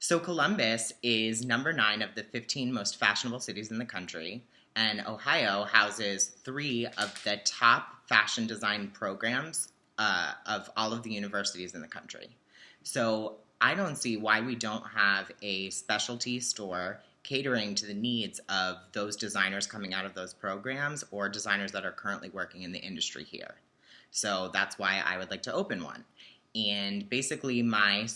So Columbus is number 9 of the 15 most fashionable cities in the country, and Ohio houses 3 of the top fashion design programs of all of the universities in the country. So I don't see why we don't have a specialty store catering to the needs of those designers coming out of those programs or designers that are currently working in the industry here. So that's why I would like to open one. And basically, my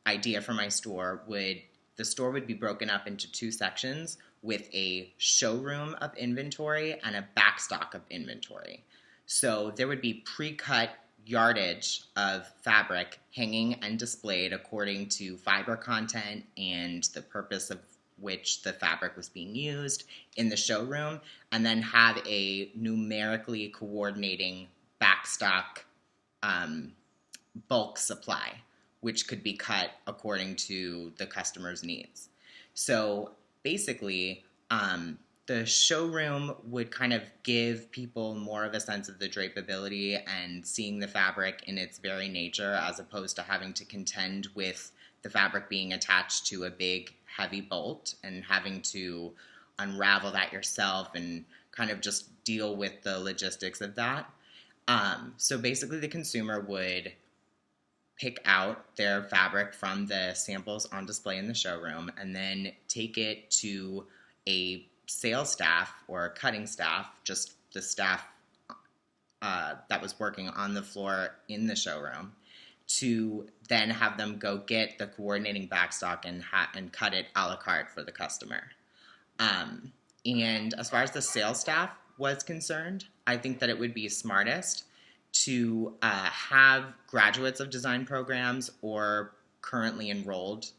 idea for my store would the store would be broken up into 2 sections with a showroom of inventory and a backstock of inventory. So there would be pre-cut yardage of fabric hanging and displayed according to fiber content and the purpose of which the fabric was being used in the showroom, and then have a numerically coordinating backstock um, bulk supply, which could be cut according to the customer's needs. So basically, the showroom would kind of give people more of a sense of the drapability and seeing the fabric in its very nature, as opposed to having to contend with the fabric being attached to a big, heavy bolt and having to unravel that yourself and kind of just deal with the logistics of that. So basically, the consumer would pick out their fabric from the samples on display in the showroom and then take it to a sales staff or a cutting staff, just the staff that was working on the floor in the showroom, to then have them go get the coordinating backstock and cut it a la carte for the customer. And as far as the sales staff was concerned, I think that it would be smartest to have graduates of design programs or currently enrolled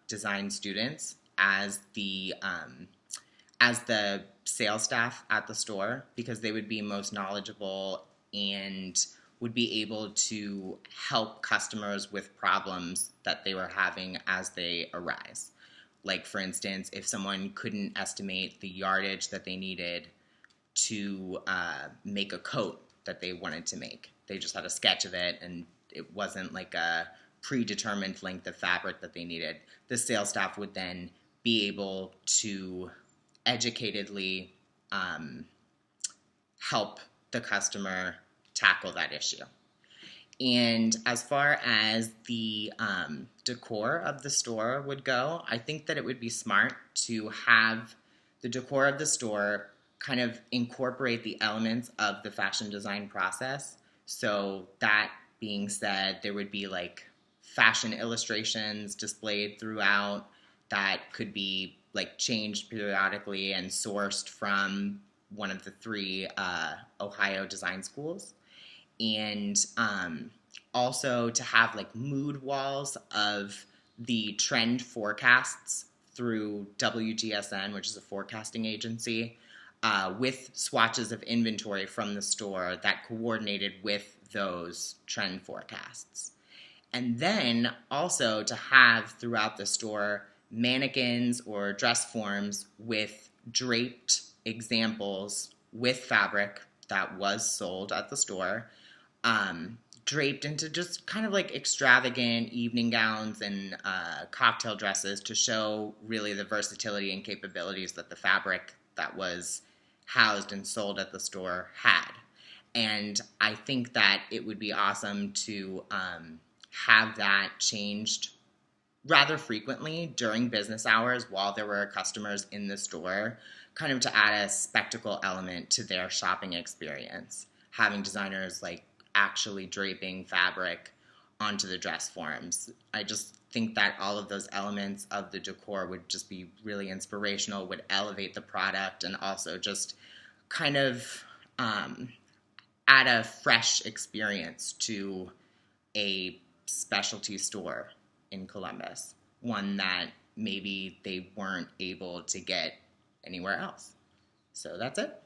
design students as the sales staff at the store, because they would be most knowledgeable and would be able to help customers with problems that they were having as they arise. Like, for instance, if someone couldn't estimate the yardage that they needed to make a coat that they wanted to make, they just had a sketch of it and it wasn't like a predetermined length of fabric that they needed, the sales staff would then be able to educatedly help the customer tackle that issue. And as far as the decor of the store would go, I think that it would be smart to have the decor of the store kind of incorporate the elements of the fashion design process. So that being said, there would be like fashion illustrations displayed throughout that could be like changed periodically and sourced from one of the 3 Ohio design schools. And also to have like mood walls of the trend forecasts through WGSN, which is a forecasting agency, with swatches of inventory from the store that coordinated with those trend forecasts. And then also to have throughout the store mannequins or dress forms with draped examples with fabric that was sold at the store, draped into just kind of like extravagant evening gowns and cocktail dresses to show really the versatility and capabilities that the fabric that was housed and sold at the store had. And I think that it would be awesome to have that changed rather frequently during business hours while there were customers in the store, kind of to add a spectacle element to their shopping experience, having designers like actually draping fabric onto the dress forms. I just think that all of those elements of the decor would just be really inspirational, would elevate the product, and also just kind of add a fresh experience to a specialty store in Columbus, one that maybe they weren't able to get anywhere else. So that's it.